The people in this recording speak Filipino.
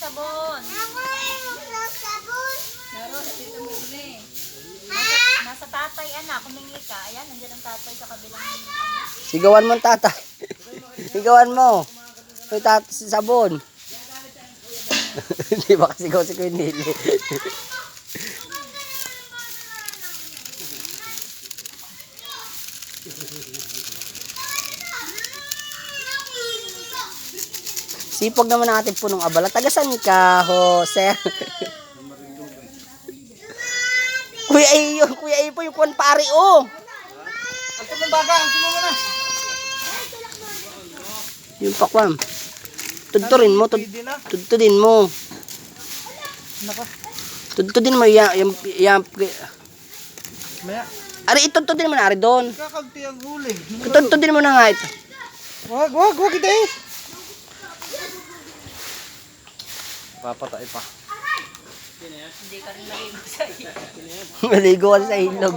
sabon. Laro, sa tito mo ini. Nasa tatay, anak. Kumingi ka. Ayan, nandiyan ang tatay sa kabilang. Sigawan mo ang tata. Sigawan mo. May tata si sabon. Hindi ba kasi si Kuya Nili? Sipag naman ang ating punong abala. Tagasan ka, Jose. Kuya Ay po yung kuwan pari, oh. Ang tumong baga, ang tumong mo na. Yung pakwam. Tudturin mo, tudtudin mo. Nako, Tudtudin mo, yan. maya. Ari, itudtudin mo na, ari doon. Kakagti ang huli. Tudtudin mo na nga ito. Wag kita eh. Papatay pa. Hindi ka rin maligo sa iyo. Maligo ka sa ilog.